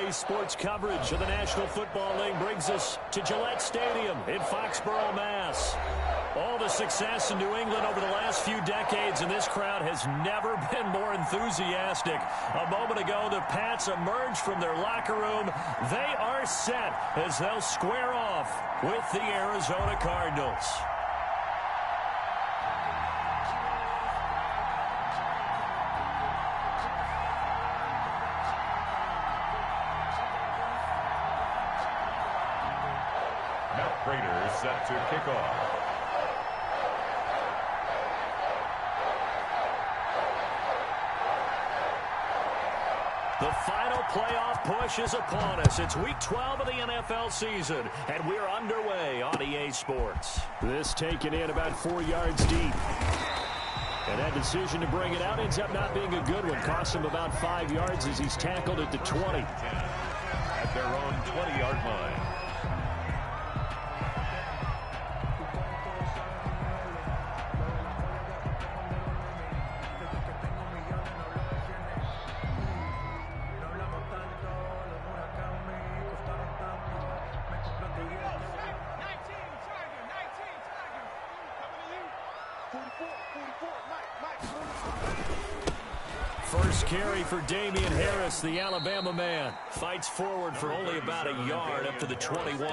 Today's sports coverage of the National Football League brings us to Gillette Stadium in Foxborough, Mass. All the success in New England over the last few decades, and this crowd has never been more enthusiastic. A moment ago, the Pats emerged from their locker room. They are set as they'll square off with the Arizona Cardinals. Matt Prater set to kick off. The final playoff push is upon us. It's Week 12 of the NFL season, and we're underway on EA Sports. This taken in about 4 yards deep. And that decision to bring it out ends up not being a good one. Cost him about 5 yards as he's tackled at the 20. At their own 20-yard line. First carry for Damian Harris, the Alabama man. Fights forward for only about a yard up to the 21.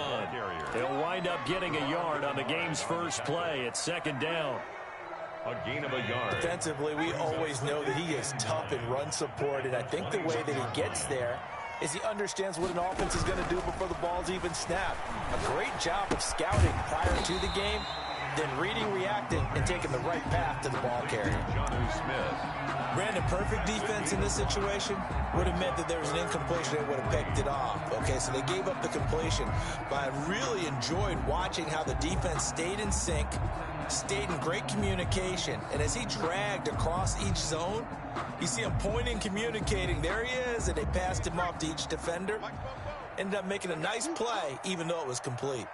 He'll wind up getting a yard on the game's first play at second down. A gain of a yard. Defensively, we always know that he is tough in run support, and I think the way that he gets there is he understands what an offense is going to do before the ball's even snapped. A great job of scouting prior to the game, then reading, reacting, and taking the right path to the ball carrier. Jonnu Smith. Brandon, perfect defense in this situation would have meant that there was an incompletion. They would have picked it off. Okay, so they gave up the completion. But I really enjoyed watching how the defense stayed in sync, stayed in great communication. And as he dragged across each zone, you see him pointing, communicating. There he is, and they passed him off to each defender. Ended up making a nice play, even though it was complete.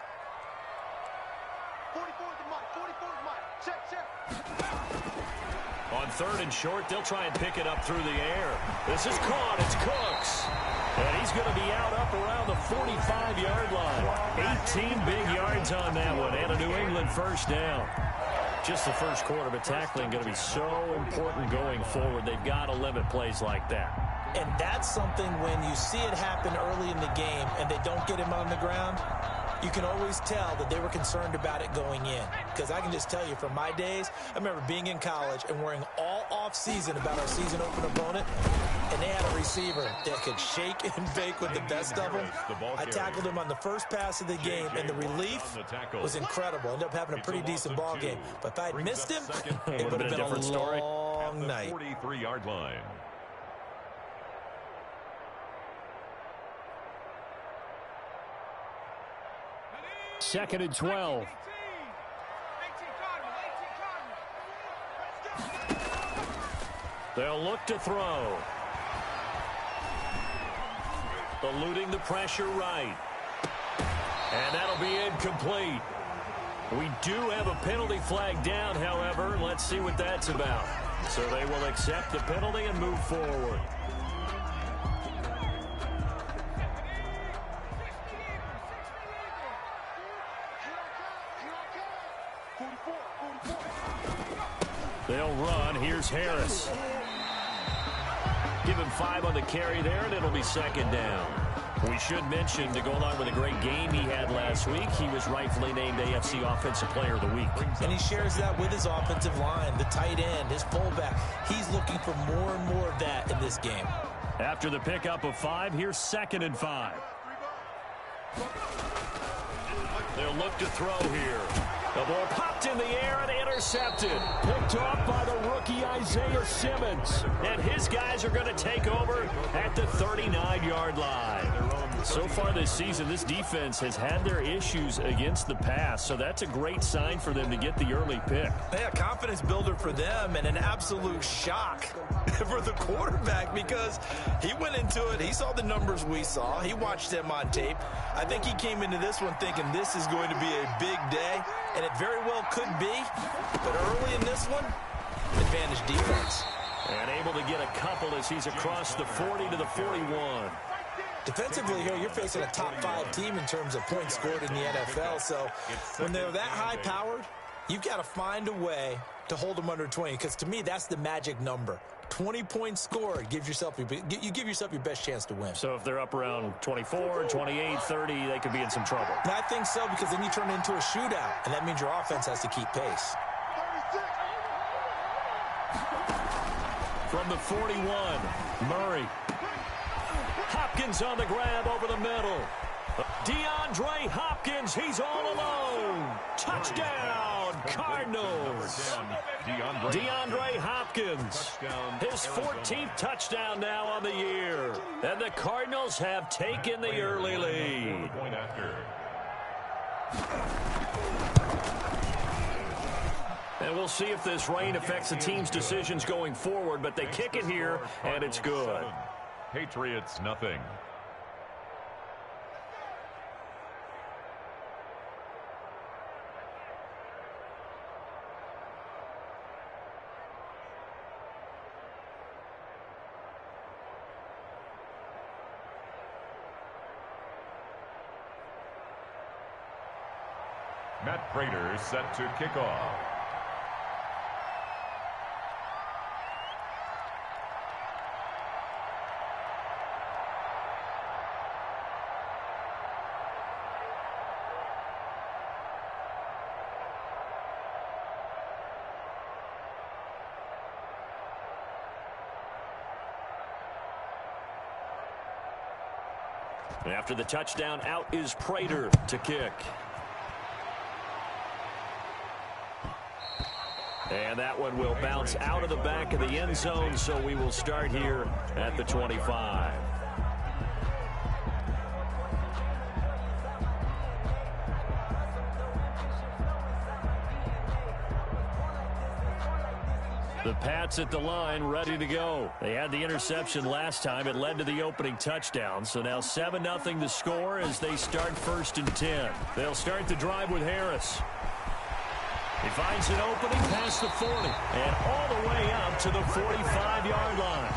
On third and short, they'll try and pick it up through the air. This is caught. It's Cooks. And he's going to be out up around the 45-yard line. 18 big yards on that one, and a New England first down. Just the first quarter, but tackling going to be so important going forward. They've got to limit plays like that. And that's something when you see it happen early in the game and they don't get him on the ground, you can always tell that they were concerned about it going in. Because I can just tell you from my days, I remember being in college and worrying all off-season about our season open opponent, and they had a receiver that could shake and bake with the best of them. I tackled him on the first pass of the game, and the relief was incredible. Ended up having a pretty decent ball game. But if I had missed him, it would have been a different long night. 43-yard line. Second and 12. They'll look to throw. Eluding the pressure right. And that'll be incomplete. We do have a penalty flag down, however. Let's see what that's about. So they will accept the penalty and move forward. They'll run. Here's Harris. Give him 5 on the carry there, and it'll be second down. We should mention, to go along with a great game he had last week, he was rightfully named AFC Offensive Player of the Week. And he shares that with his offensive line, the tight end, his fullback. He's looking for more and more of that in this game. After the pickup of 5, here's second and 5. They'll look to throw here. The ball popped in the air and intercepted. Picked off by the rookie Isaiah Simmons. And his guys are going to take over at the 39-yard line. So far this season, this defense has had their issues against the pass, so that's a great sign for them to get the early pick. Yeah, confidence builder for them and an absolute shock for the quarterback because he went into it. He saw the numbers we saw. He watched them on tape. I think he came into this one thinking this is going to be a big day, and it very well could be. But early in this one, advantage defense. And able to get a couple as he's across the 40 to the 41. Defensively here, you're facing a top 5 team in terms of points scored in the NFL. So when they're that high-powered, you've got to find a way to hold them under 20, because to me, that's the magic number. 20 points scored gives yourself you give yourself your best chance to win. So if they're up around 24, 28, 30, they could be in some trouble. And I think so, because then you turn it into a shootout, and that means your offense has to keep pace. From the 41, Murray. Hopkins on the grab over the middle. DeAndre Hopkins, he's all alone. Touchdown, Cardinals. DeAndre Hopkins, his 14th touchdown now on the year. And the Cardinals have taken the early lead. And we'll see if this rain affects the team's decisions going forward, but they kick it here, and it's good. Patriots, nothing. Matt Prater set to kick off. After the touchdown, out is Prater to kick. And that one will bounce out of the back of the end zone, so we will start here at the 25. The Pats at the line, ready to go. They had the interception last time. It led to the opening touchdown. So now 7-0 the score as they start 1st and 10. They'll start the drive with Harris. He finds an opening past the 40 and all the way up to the 45-yard line.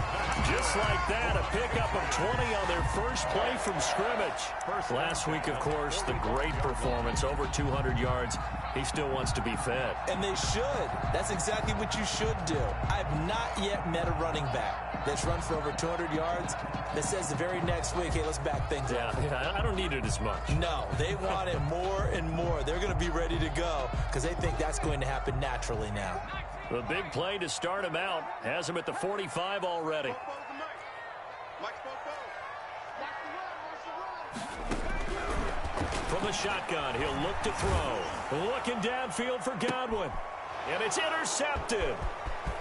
Just like that, a pickup of 20 on their first play from scrimmage. Last week, of course, the great performance, over 200 yards. He still wants to be fed. And they should. That's exactly what you should do. I've not yet met a running back that's run for over 200 yards that says the very next week, hey, let's back things up. Yeah, I don't need it as much. No, they want it more and more. They're going to be ready to go because they think that's going to happen naturally now. The big play to start him out has him at the 45 already. From the shotgun, he'll look to throw. Looking downfield for Godwin. And it's intercepted.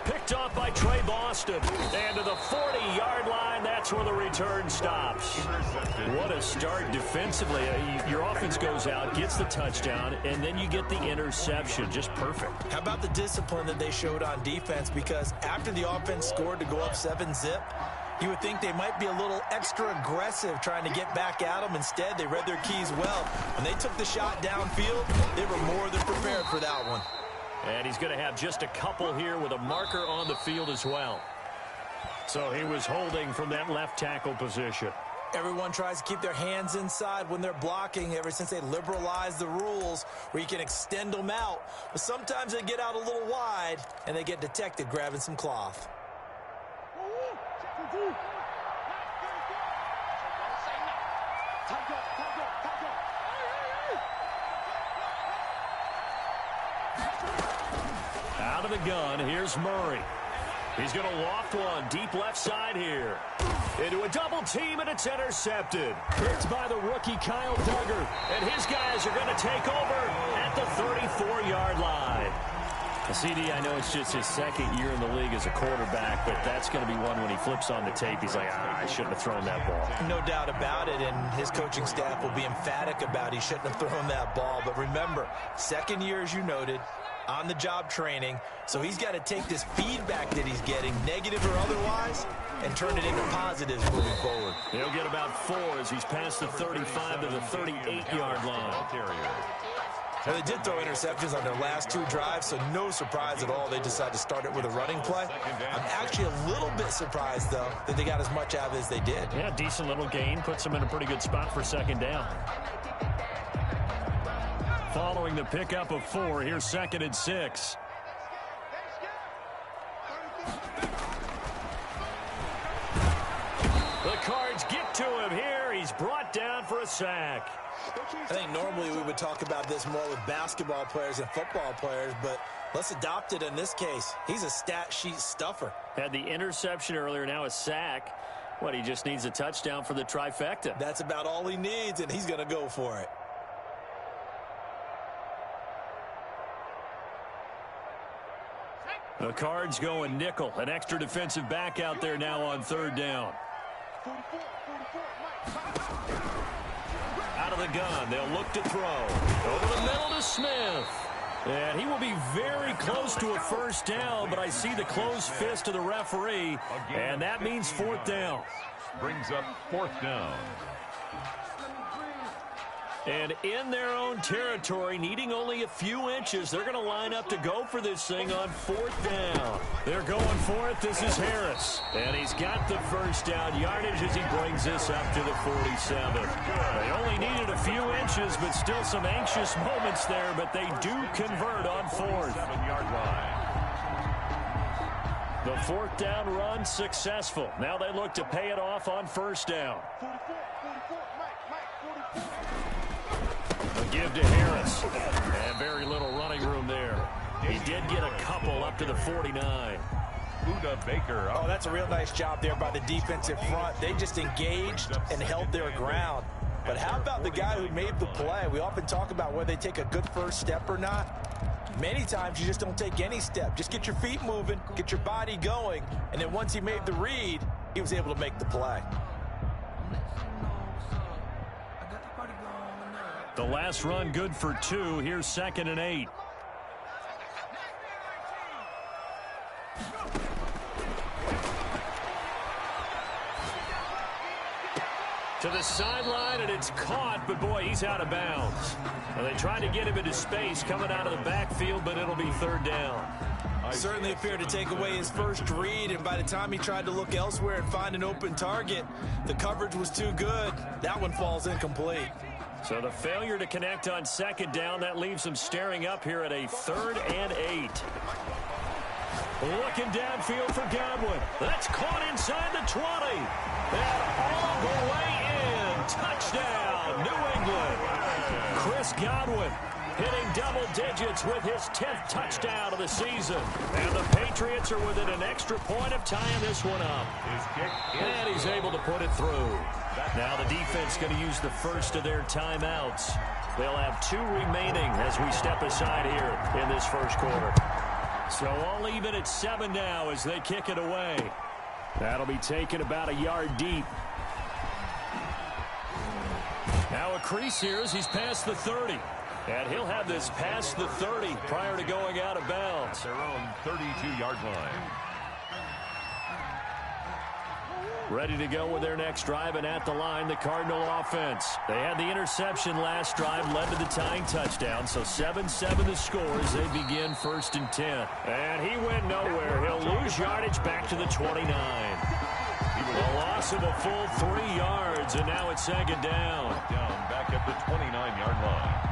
Picked off by Trey Boston. And to the 40-yard line, that's where the return stops. What a start defensively. Your offense goes out, gets the touchdown, and then you get the interception. Just perfect. How about the discipline that they showed on defense? Because after the offense scored to go up 7-zip, you would think they might be a little extra aggressive trying to get back at them. Instead, they read their keys well. When they took the shot downfield, they were more than prepared for that one. And he's going to have just a couple here with a marker on the field as well. So he was holding from that left tackle position. Everyone tries to keep their hands inside when they're blocking ever since they liberalized the rules where you can extend them out. But sometimes they get out a little wide and they get detected grabbing some cloth. Out of the gun, here's Murray. He's going to loft one deep left side here. Into a double team, and it's intercepted. Picked by the rookie Kyle Duggar. And his guys are going to take over at the 34-yard line. CD, I know it's just his second year in the league as a quarterback, but that's going to be one when he flips on the tape. He's like, I shouldn't have thrown that ball. No doubt about it, and his coaching staff will be emphatic about he shouldn't have thrown that ball. But remember, second year, as you noted, on-the-job training, so he's got to take this feedback that he's getting, negative or otherwise, and turn it into positives moving forward. He'll get about 4 as he's past the 35 to the 38-yard line. Well, they did throw interceptions on their last 2 drives, so no surprise at all they decided to start it with a running play. I'm actually a little bit surprised, though, that they got as much out of it as they did. Yeah, decent little gain. Puts them in a pretty good spot for second down. Following the pickup of 4, here's 2nd and 6. The Cards get to him here. He's brought down for a sack. I think normally we would talk about this more with basketball players and football players, but let's adopt it in this case. He's a stat sheet stuffer. Had the interception earlier, now a sack. He just needs a touchdown for the trifecta. That's about all he needs, and he's going to go for it. The Cards going nickel. An extra defensive back out there now on 3rd down. Out of the gun, they'll look to throw. Over the middle to Smith. And he will be very close to a first down, but I see the closed fist of the referee, and that means 4th down. Brings up 4th down. And in their own territory, needing only a few inches, they're going to line up to go for this thing on 4th down. They're going for it. This is Harris. And he's got the first down yardage as he brings this up to the 47. They only needed a few inches, but still some anxious moments there, but they do convert on 4th. 7-yard line. The 4th down run successful. Now they look to pay it off on 1st down. Give to Harris. And very little running room there. He did get a couple up to the 49. Budda Baker. Oh, that's a real nice job there by the defensive front. They just engaged and held their ground. But how about the guy who made the play? We often talk about whether they take a good first step or not. Many times you just don't take any step. Just get your feet moving, get your body going, and then once he made the read, he was able to make the play. The last run good for 2. Here's 2nd and 8. To the sideline, and it's caught, but boy, he's out of bounds. Well, they tried to get him into space coming out of the backfield, but it'll be 3rd down. Certainly appeared to take away his first read, and by the time he tried to look elsewhere and find an open target, the coverage was too good. That one falls incomplete. So the failure to connect on 2nd down, that leaves them staring up here at a 3rd and 8. Looking downfield for Godwin. That's caught inside the 20. And all the way in. Touchdown, New England. Chris Godwin hitting double digits with his 10th touchdown of the season. And the Patriots are within an extra point of tying this one up. And he's able to put it through. Now the defense going to use the first of their timeouts. They'll have 2 remaining as we step aside here in this first quarter. So all even at 7 now as they kick it away. That'll be taken about a yard deep. Now a crease here as he's past the 30. And he'll have this past the 30 prior to going out of bounds. Their own 32-yard line. Ready to go with their next drive, and at the line, the Cardinal offense. They had the interception last drive, led to the tying touchdown, so 7-7 the score as they begin 1st and 10. And he went nowhere. He'll lose yardage back to the 29. A loss of a full 3 yards, and now it's 2nd down. Down back at the 29-yard line.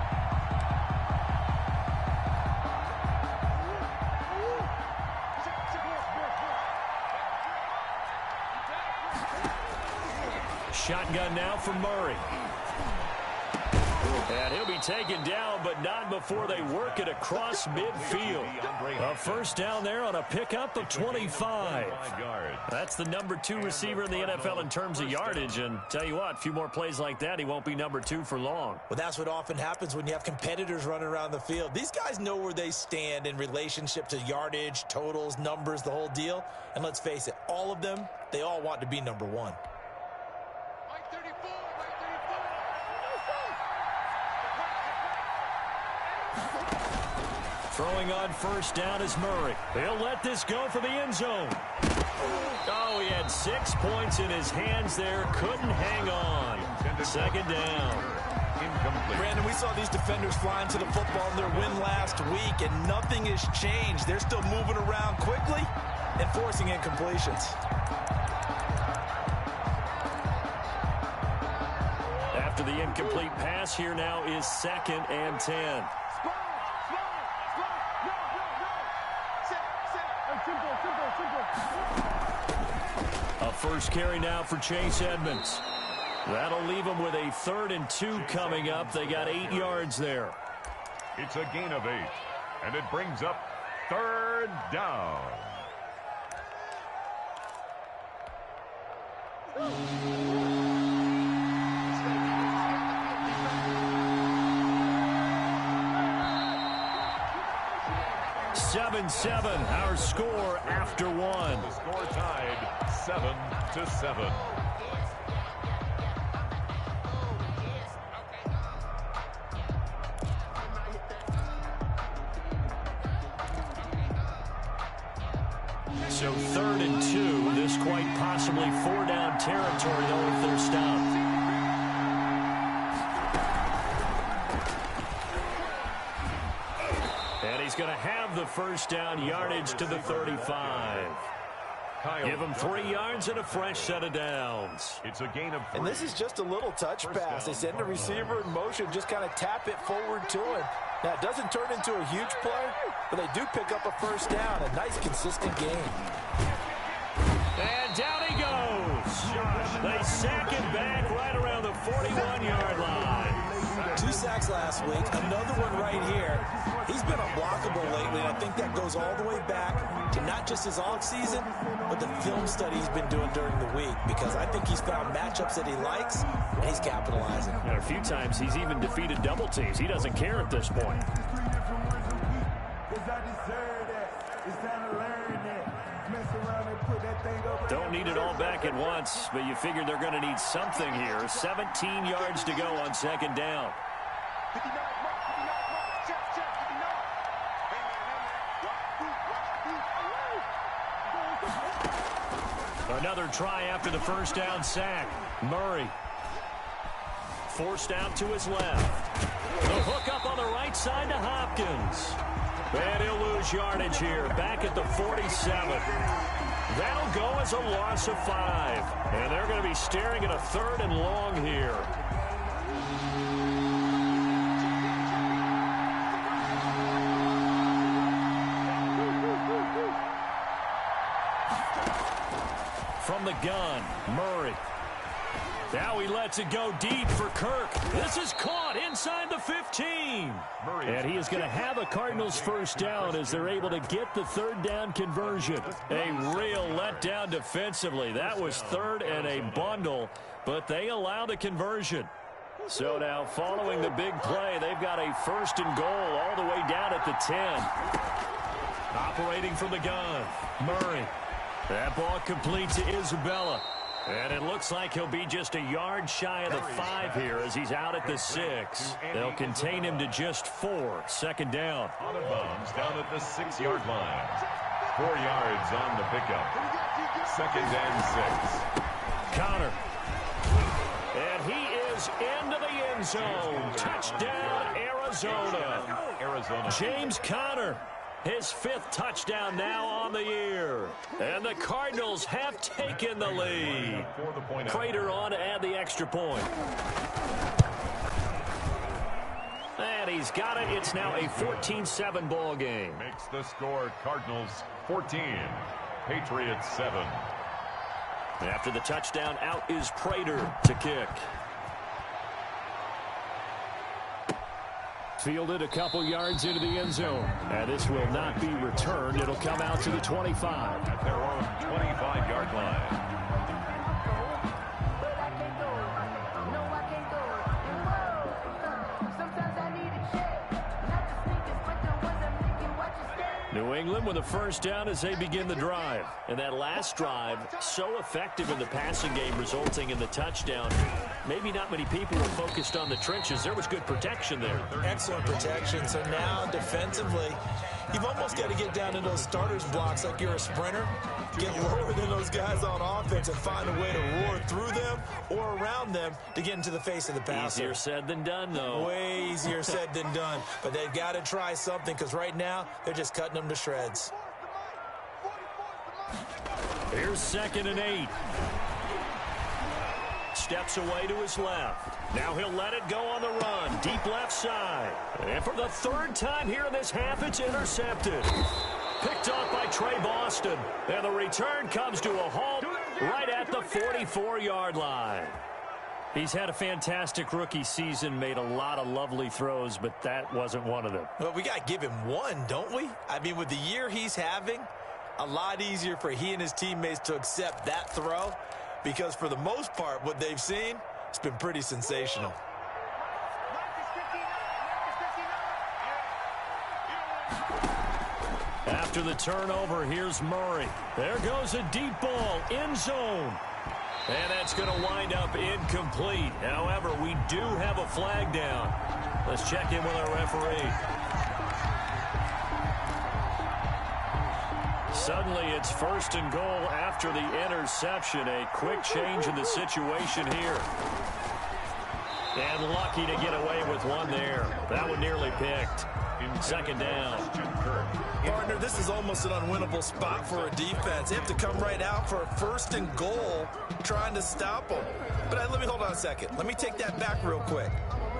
Shotgun now for Murray. And he'll be taken down, but not before they work it across midfield. A first down there on a pickup of 25. That's the number 2 receiver in the NFL in terms of yardage. And tell you what, a few more plays like that, he won't be number 2 for long. Well, that's what often happens when you have competitors running around the field. These guys know where they stand in relationship to yardage, totals, numbers, the whole deal. And let's face it, all of them, they all want to be number 1. Throwing on first down is Murray. He'll let this go for the end zone. Oh, he had 6 points in his hands there. Couldn't hang on. 2nd down. incomplete. Brandon, we saw these defenders flying to the football in their win last week, and nothing has changed. They're still moving around quickly and forcing incompletions. After the incomplete pass, here now is 2nd and 10. A first carry now for Chase Edmonds. That'll leave them with a 3rd and 2 coming up. They got 8 yards there. It's a gain of 8, and it brings up 3rd down. Seven, our score after 1. The score tied 7-7. So 3rd and 2. This quite possibly 4-down territory, though, if they're stopped. And he's going to have the first down, yardage to the 35. Give him 3 yards and a fresh set of downs. It's a gain of 3. And this is just a little touch pass. They send the receiver in motion, just kind of tap it forward to him. Now, it doesn't turn into a huge play, but they do pick up a first down. A nice, consistent game. And down he goes. They sack him back right around the 41-yard line. 2 sacks last week, another one right here. He's been unblockable lately, and I think that goes all the way back to not just his off-season, but the film study he's been doing during the week, because I think he's found matchups that he likes, and he's capitalizing. And a few times he's even defeated double teams. He doesn't care at this point. Don't need it all back at once, but you figure they're going to need something here. 17 yards to go on 2nd down. Another try after the first down sack. Murray forced out to his left. The hook up on the right side to Hopkins. And he'll lose yardage here, back at the 47. That'll go as a loss of 5. And they're going to be staring at a 3rd and long here. From the gun, Murray. Now he lets it go deep for Kirk. This is caught inside the 15. And he is going to have a Cardinals first down as they're able to get the 3rd down conversion. A real letdown defensively. That was 3rd and a bundle, but they allow the conversion. So now following the big play, they've got a 1st and goal all the way down at the 10. Operating from the gun, Murray. That ball complete to Isabella. And it looks like he'll be just a yard shy of the 5 here as he's out at the 6. They'll contain him to just 4. 2nd down. Out of bounds down at the 6-yard line. 4 yards on the pickup. 2nd and 6. Connor. And he is into the end zone. Touchdown, Arizona. James Conner. His 5th touchdown now on the year. And the Cardinals have taken the lead. Prater on to add the extra point. And he's got it. It's now a 14-7 ball game. Makes the score Cardinals 14, Patriots 7. After the touchdown, out is Prater to kick. Fielded a couple yards into the end zone. And this will not be returned. It'll come out to the 25. At their own 25-yard line. New England with a first down as they begin the drive. And that last drive, so effective in the passing game, resulting in the touchdown. Maybe not many people were focused on the trenches. There was good protection there. Excellent protection. So now defensively, You've almost got to get down in those starters blocks like you're a sprinter, get lower than those guys on offense and find a way to roar through them or around them to get into the face of the passer. Easier said than done, though. Way easier said than done. But they've got to try something because right now they're just cutting them to shreds. Here's 2nd and 8. Steps away to his left. Now he'll let it go on the run. Deep left side. And for the 3rd time here in this half, it's intercepted. Picked off by Trey Boston. And the return comes to a halt right at the 44-yard line. He's had a fantastic rookie season, made a lot of lovely throws, but that wasn't one of them. Well, we got to give him one, don't we? I mean, with the year he's having, a lot easier for he and his teammates to accept that throw because for the most part, what they've seen, it's been pretty sensational. After the turnover, here's Murray. There goes a deep ball, end zone. And that's going to wind up incomplete. However, we do have a flag down. Let's check in with our referee. Suddenly, it's 1st and goal after the interception. A quick change in the situation here. And lucky to get away with one there. That one nearly picked. 2nd down. Partner, this is almost an unwinnable spot for a defense. They have to come right out for a 1st and goal trying to stop them. But let me hold on a second. Let me take that back real quick.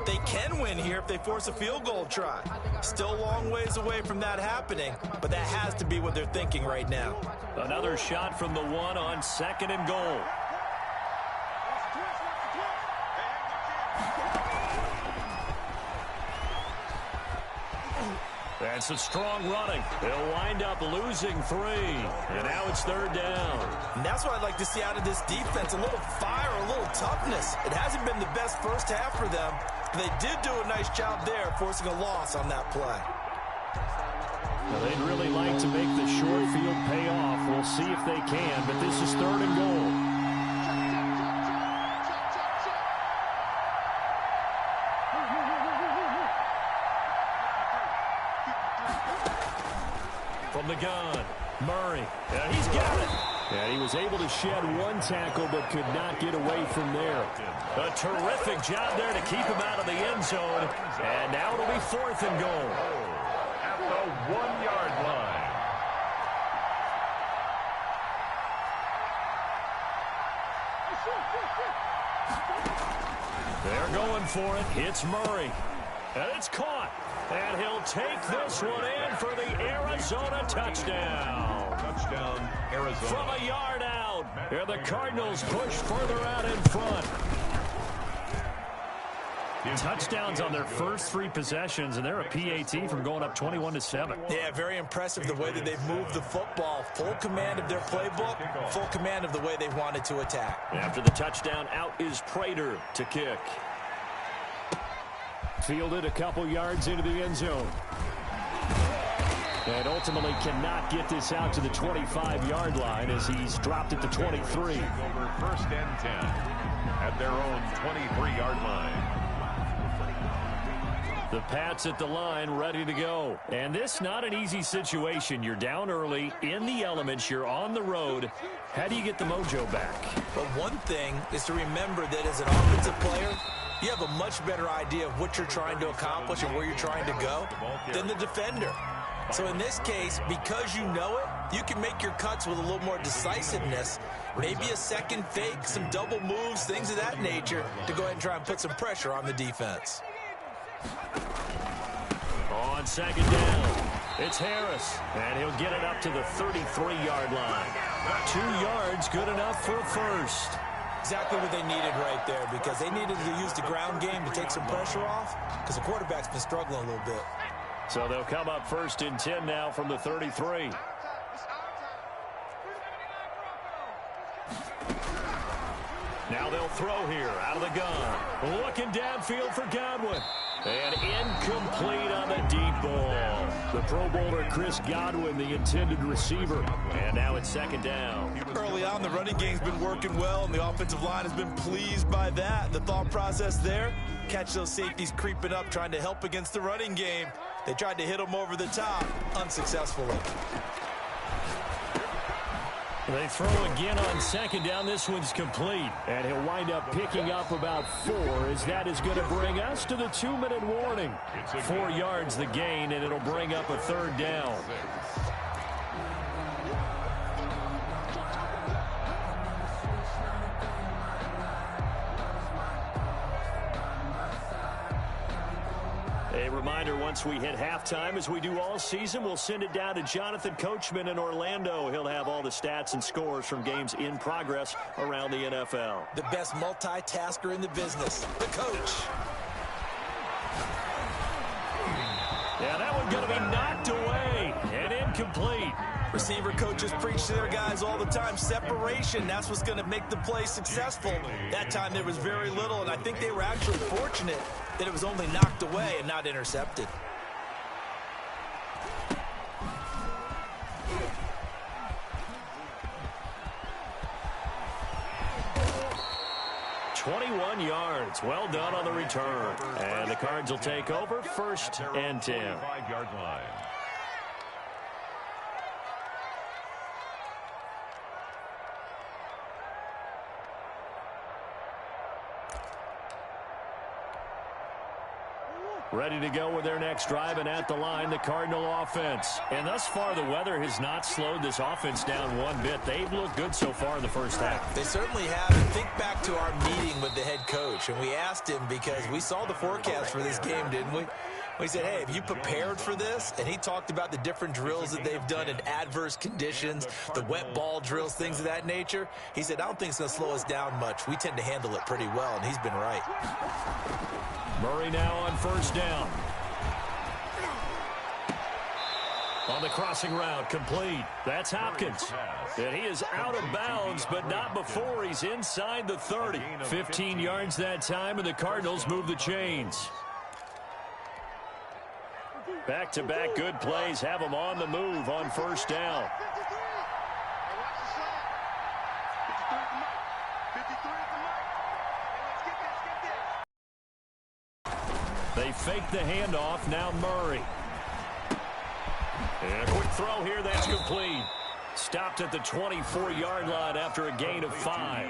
They can win here if they force a field goal try. Still a long ways away from that happening, but that has to be what they're thinking right now. Another shot from the 1 on 2nd and goal. That's a strong running. They'll wind up losing 3. And now it's 3rd down. And that's what I'd like to see out of this defense. A little fire, a little toughness. It hasn't been the best first half for them. They did do a nice job there, forcing a loss on that play. Well, they'd really like to make the short field pay off. We'll see if they can, but this is 3rd and goal. From the gun, Murray. Yeah, he's got it. And he was able to shed one tackle but could not get away from there. A terrific job there to keep him out of the end zone. And now it'll be 4th and goal. At the 1-yard line. They're going for it. It's Murray. And it's caught. And he'll take this one in for the Arizona touchdown. Touchdown, Arizona. From a yard out. And the Cardinals push further out in front. Touchdowns on their first 3 possessions, and they're a PAT from going up 21-7. Yeah, very impressive the way that they've moved the football. Full command of their playbook, full command of the way they've wanted to attack. After the touchdown, out is Prater to kick. Fielded a couple yards into the end zone. And ultimately cannot get this out to the 25-yard line as he's dropped it to 23. Over 1st and 10 at their own 23-yard line. The Pats at the line, ready to go. And this not an easy situation. You're down early, in the elements, you're on the road. How do you get the mojo back? But one thing is to remember that as an offensive player, you have a much better idea of what you're trying to accomplish and where you're trying to go than the defender. So in this case, because you know it, you can make your cuts with a little more decisiveness, maybe a second fake, some double moves, things of that nature, to go ahead and try and put some pressure on the defense. On 2nd down, it's Harris, and he'll get it up to the 33-yard line. 2 yards, good enough for a first. Exactly what they needed right there, because they needed to use the ground game to take some pressure off, because the quarterback's been struggling a little bit. So they'll come up 1st and 10 now from the 33. Now they'll throw here out of the gun. Looking downfield for Godwin. And incomplete on the deep ball. The Pro Bowler Chris Godwin, the intended receiver. And now it's 2nd down. Early on, the running game's been working well, and the offensive line has been pleased by that. The thought process there, catch those safeties creeping up, trying to help against the running game. They tried to hit him over the top, unsuccessfully. They throw again on second down. This one's complete. And he'll wind up picking up about 4, as that is going to bring us to the 2-minute warning. 4 yards the gain, and it'll bring up a 3rd down. A reminder, once we hit halftime, as we do all season, we'll send it down to Jonathan Coachman in Orlando. He'll have all the stats and scores from games in progress around the NFL. The best multitasker in the business, the coach. Yeah, that one going to be knocked away and incomplete. Receiver coaches preach to their guys all the time. Separation, that's what's going to make the play successful. That time there was very little, and I think they were actually fortunate that it was only knocked away and not intercepted. "21 yards. Well done on the return. And the Cards will take over 1st and 10. 5-yard line. Ready to go with their next drive, and at the line, the Cardinal offense. And thus far, the weather has not slowed this offense down one bit. They've looked good so far in the first half. They certainly have. And think back to our meeting with the head coach, and we asked him because we saw the forecast for this game, didn't we? We said, hey, have you prepared for this? And he talked about the different drills that they've done in adverse conditions, the wet ball drills, things of that nature. He said, I don't think it's going to slow us down much. We tend to handle it pretty well, and he's been right. Murray now on 1st down. On the crossing route, complete. That's Hopkins. And he is out of bounds, but not before he's inside the 30. 15 yards that time, and the Cardinals move the chains. Back-to-back good plays have them on the move on 1st down. They fake the handoff. Now Murray. And a quick throw here. That's complete. Stopped at the 24-yard line after a gain of 5.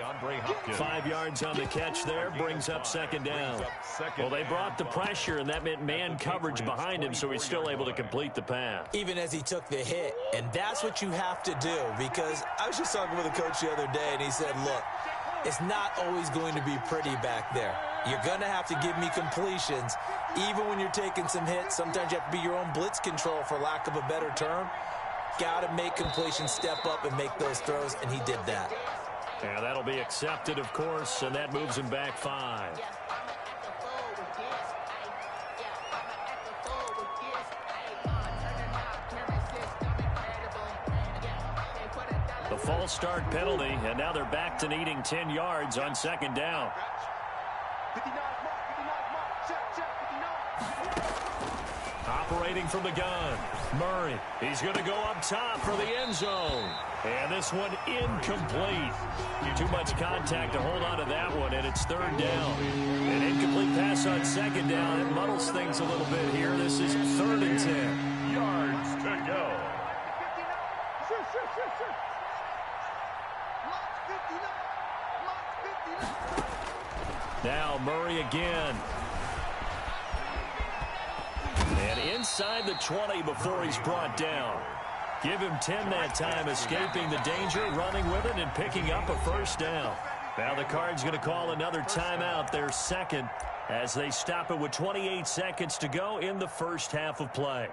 5 yards on the catch there. Brings up 2nd down. Well, they brought the pressure, and that meant man coverage behind him, so he's still able to complete the pass. Even as he took the hit. And that's what you have to do, because I was just talking with a coach the other day, and he said, look, it's not always going to be pretty back there. You're going to have to give me completions. Even when you're taking some hits, sometimes you have to be your own blitz control, for lack of a better term. Got to make completions, step up and make those throws, and he did that. Yeah, that'll be accepted, of course, and that moves him back 5. The false start penalty, and now they're back to needing 10 yards on 2nd down. Operating from the gun, Murray. He's going to go up top for the end zone. And this one incomplete. Too much contact to hold on to that one, and it's 3rd down. An incomplete pass on 2nd down. It muddles things a little bit here. This is 3rd and 10. Yards to go. Now Murray again. And inside the 20 before he's brought down. Give him 10 that time, escaping the danger, running with it, and picking up a 1st down. Now the Cards going to call another timeout, their 2nd, as they stop it with 28 seconds to go in the first half of play.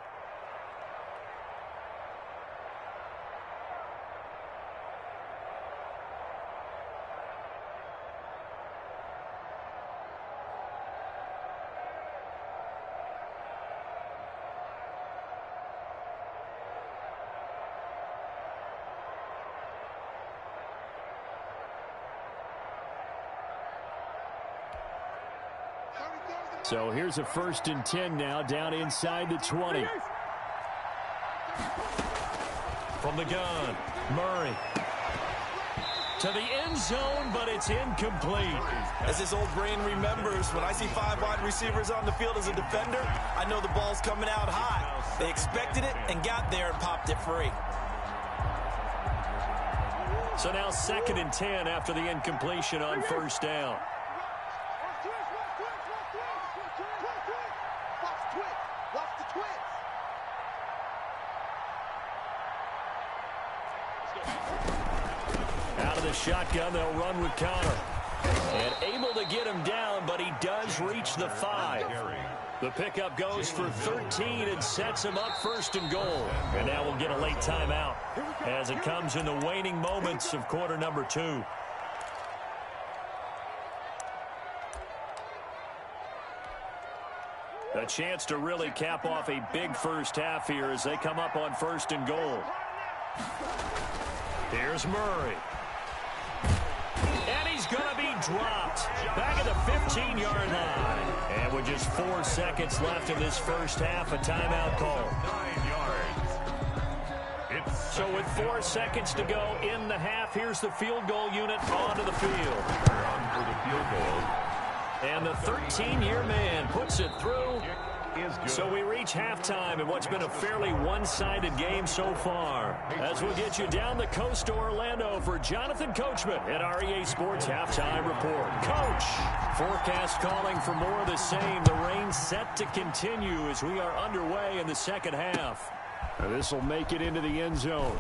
So here's a 1st and 10 now, down inside the 20. From the gun, Murray. To the end zone, but it's incomplete. As his old brain remembers, when I see 5 wide receivers on the field as a defender, I know the ball's coming out high. They expected it and got there and popped it free. So now 2nd and 10 after the incompletion on first down. Out of the shotgun, they'll run with Connor. And able to get him down, but he does reach the 5. The pickup goes for 13 and sets him up 1st and goal. And now we'll get a late timeout as it comes in the waning moments of quarter number 2. A chance to really cap off a big first half here as they come up on 1st and goal. Here's Murray. And he's going to be dropped back at the 15-yard line. And with just 4 seconds left in this first half, a timeout call. 9 yards. So with 4 seconds to go in the half, here's the field goal unit onto the field. On for the field goal. And the 13-year man puts it through. Is good. So we reach halftime in what's been a fairly one-sided game so far. As we'll get you down the coast to Orlando for Jonathan Coachman at REA Sports Halftime Report. Coach, forecast calling for more of the same. The rain set to continue as we are underway in the second half. This will make it into the end zone.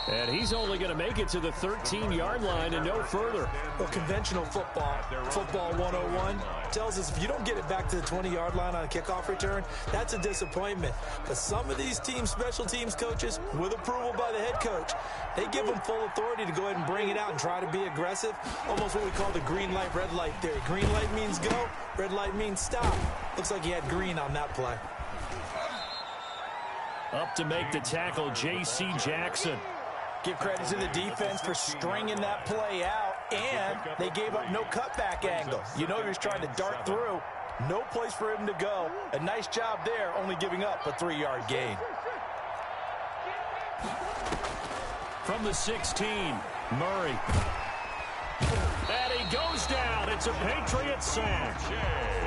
And he's only going to make it to the 13-yard line and no further. Well, conventional football 101, tells us if you don't get it back to the 20-yard line on a kickoff return, that's a disappointment. But some of these special teams coaches, with approval by the head coach, they give them full authority to go ahead and bring it out and try to be aggressive. Almost what we call the green light, red light theory. Green light means go, red light means stop. Looks like he had green on that play. Up to make the tackle, J.C. Jackson. Give credit to the defense for stringing that play out, and they gave up no cutback angle. You know he was trying to dart through. No place for him to go. A nice job there, only giving up a 3-yard gain. From the 16, Murray. And he goes down. It's a Patriot sack.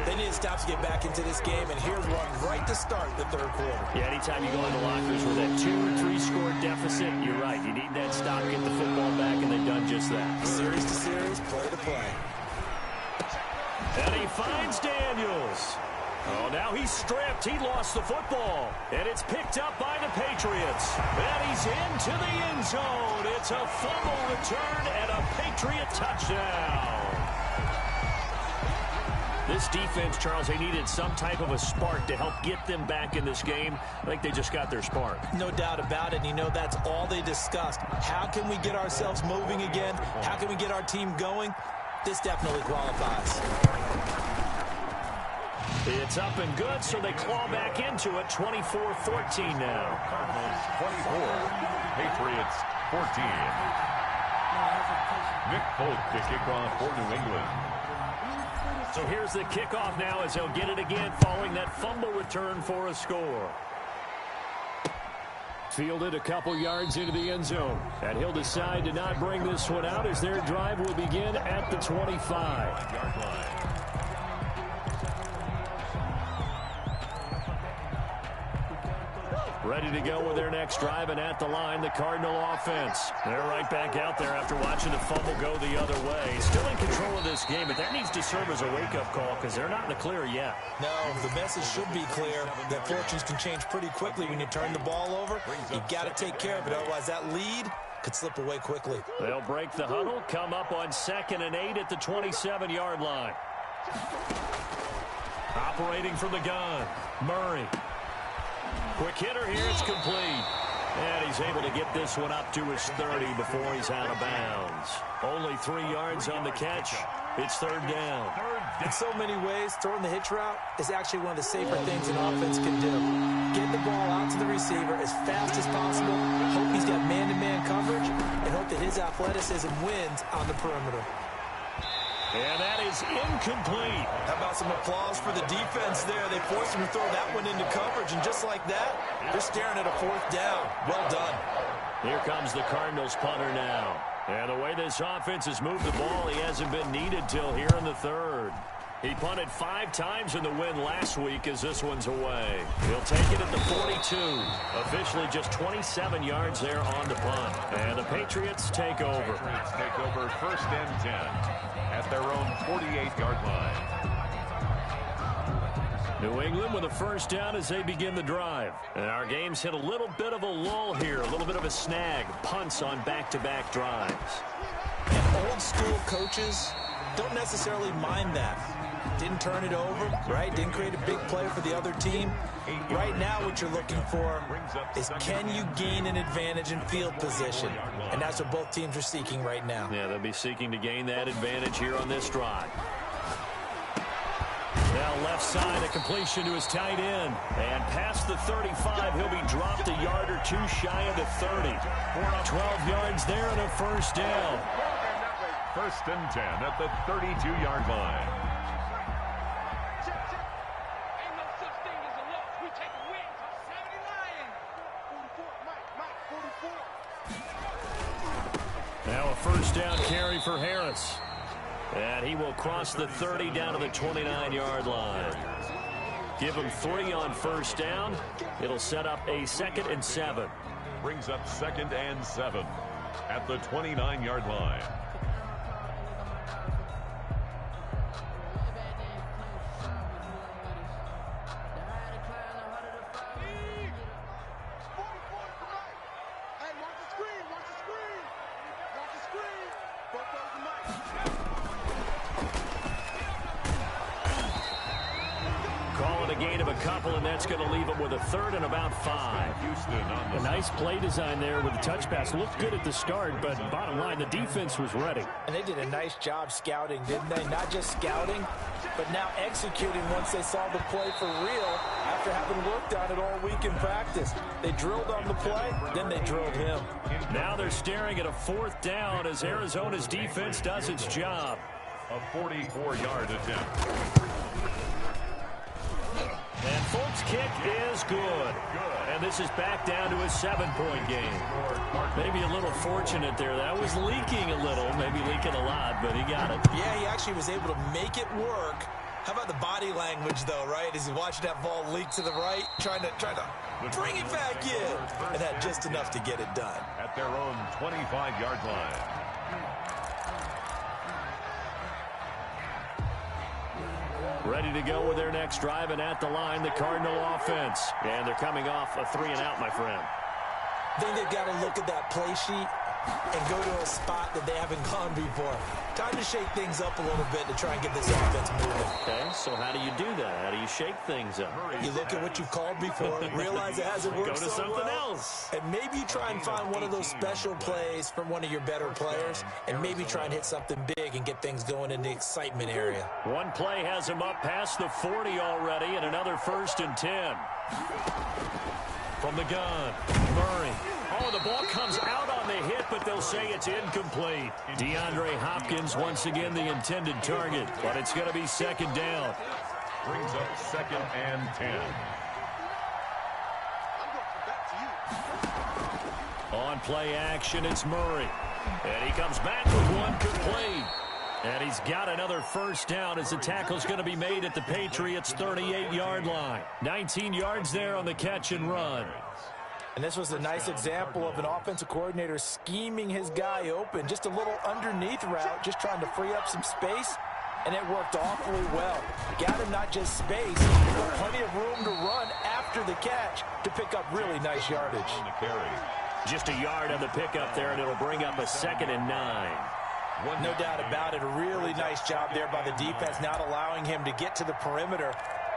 They need to stop to get back into this game, and here's one right to start the third quarter. Yeah, anytime you go in the lockers with that 2- or 3-score deficit, you're right. You need that stop, get the football back, and they've done just that. Series to series, play to play. And he finds Daniels. Oh, now he's stripped. He lost the football. And it's picked up by the Patriots. And he's into the end zone. It's a fumble return and a Patriot touchdown. This defense, Charles, they needed some type of a spark to help get them back in this game. I think they just got their spark. No doubt about it. And you know, that's all they discussed. How can we get ourselves moving again? How can we get our team going? This definitely qualifies. It's up and good, so they claw back into it. 24-14 now. Cardinals 24, Patriots 14. Nick Folk to kick off for New England. So here's the kickoff now as they'll get it again following that fumble return for a score. Fielded a couple yards into the end zone. And he'll decide to not bring this one out as their drive will begin at the 25-yard line. Ready to go with their next drive, and at the line, the Cardinal offense. They're right back out there after watching the fumble go the other way. Still in control of this game, but that needs to serve as a wake-up call because they're not in the clear yet. No, the message should be clear that fortunes can change pretty quickly when you turn the ball over. You got to take care of it, otherwise that lead could slip away quickly. They'll break the huddle, come up on 2nd and 8 at the 27-yard line. Operating from the gun, Murray. Quick hitter here, it's complete. And he's able to get this one up to his 30 before he's out of bounds. Only 3 yards on the catch. It's 3rd down. In so many ways, throwing the hitch route is actually one of the safer things an offense can do. Get the ball out to the receiver as fast as possible, hope he's got man-to-man coverage, and hope that his athleticism wins on the perimeter. And that is incomplete. How about some applause for the defense there? They forced him to throw that one into coverage, and just like that, they're staring at a 4th down. Well done. Here comes the Cardinals punter now. And the way this offense has moved the ball, he hasn't been needed till here in the 3rd. He punted 5 times in the win last week as this one's away. He'll take it at the 42. Officially just 27 yards there on the punt. And the Patriots take over. Patriots take over 1st and 10 at their own 48-yard line. New England with a 1st down as they begin the drive. And our game's hit a little bit of a lull here, a little bit of a snag. Punts on back-to-back drives. And old school coaches don't necessarily mind that. Didn't turn it over, right? Didn't create a big play for the other team. Right now what you're looking for is, can you gain an advantage in field position? And that's what both teams are seeking right now. Yeah, they'll be seeking to gain that advantage here on this drive. Now left side, a completion to his tight end. And past the 35, he'll be dropped a yard or 2 shy of the 30. 12 yards there and a 1st down. 1st and 10 at the 32-yard line. Now a 1st down carry for Harris. And he will cross the 30 down to the 29-yard line. Give him 3 on 1st down. It'll set up a 2nd and 7. Brings up 2nd and 7 at the 29-yard line. And that's going to leave him with a 3rd and about 5. A nice play design there with the touch pass. Looked good at the start, but bottom line, the defense was ready. And they did a nice job scouting, didn't they? Not just scouting, but now executing once they saw the play for real after having worked on it all week in practice. They drilled on the play, then they drilled him. Now they're staring at a 4th down as Arizona's defense does its job. A 44-yard attempt. And Folk's kick is good. And this is back down to a 7-point game. Maybe a little fortunate there. That was leaking a little, maybe leaking a lot, but he got it. Yeah, he actually was able to make it work. How about the body language, though, right? As he watched that ball leak to the right, trying to bring it back in. And had just enough to get it done. At their own 25-yard line. Ready to go with their next drive, and at the line, the Cardinal offense. And they're coming off a 3 and out, my friend. I think they've got to look at that play sheet and go to a spot that they haven't gone before. Time to shake things up a little bit to try and get this offense moving. Okay, so how do you do that? How do you shake things up? You look at what you've called before, realize it hasn't worked so so something well, else. and maybe you try and find one of those special plays from one of your better players, and maybe try and hit something big and get things going in the excitement area. One play has him up past the 40 already, and another 1st and 10. From the gun, Murray. Oh, the ball comes out on the hit, but they'll say it's incomplete. DeAndre Hopkins, once again, the intended target, but it's going to be 2nd down. Brings up 2nd and 10. On play action, it's Murray. And he comes back with one complete. And he's got another 1st down as the tackle's going to be made at the Patriots' 38-yard line. 19 yards there on the catch and run. And this was a nice example of an offensive coordinator scheming his guy open. Just a little underneath route, just trying to free up some space, and it worked awfully well. Got him not just space, but plenty of room to run after the catch to pick up really nice yardage. Just a yard on the pickup there, and it'll bring up a 2nd and 9. No doubt about it. A really nice job there by the defense, not allowing him to get to the perimeter.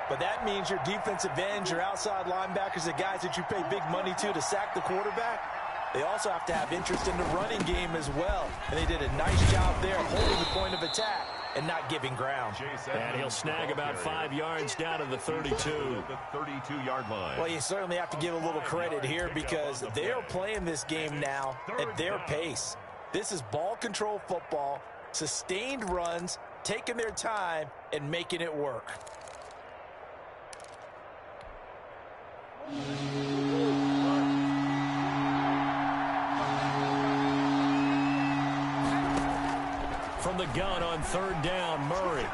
But that means your defensive ends, your outside linebackers, the guys that you pay big money to sack the quarterback, they also have to have interest in the running game as well. And they did a nice job there holding the point of attack and not giving ground. And he'll snag about 5 yards down to the 32. The 32-yard line. Well, you certainly have to give a little credit here because they're playing this game now at their pace. This is ball control football, sustained runs, taking their time and making it work. From the gun on third down, Murray.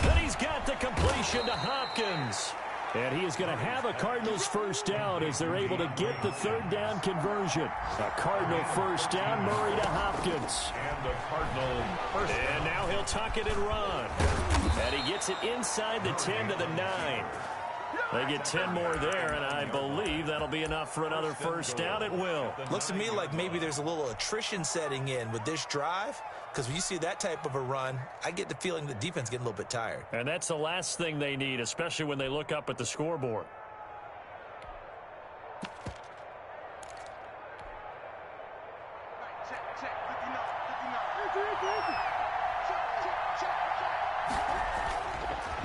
Then he's got the completion to Hopkins. And he is going to have a Cardinals first down as they're able to get the third down conversion. A Cardinal first down, Murray to Hopkins. And the Cardinal first down. And now he'll tuck it and run. And he gets it inside the 10 to the 9. They get 10 more there, and I believe that'll be enough for another first down. It will. Looks to me like maybe there's a little attrition setting in with this drive, because when you see that type of a run, I get the feeling the defense getting a little bit tired. And that's the last thing they need, especially when they look up at the scoreboard.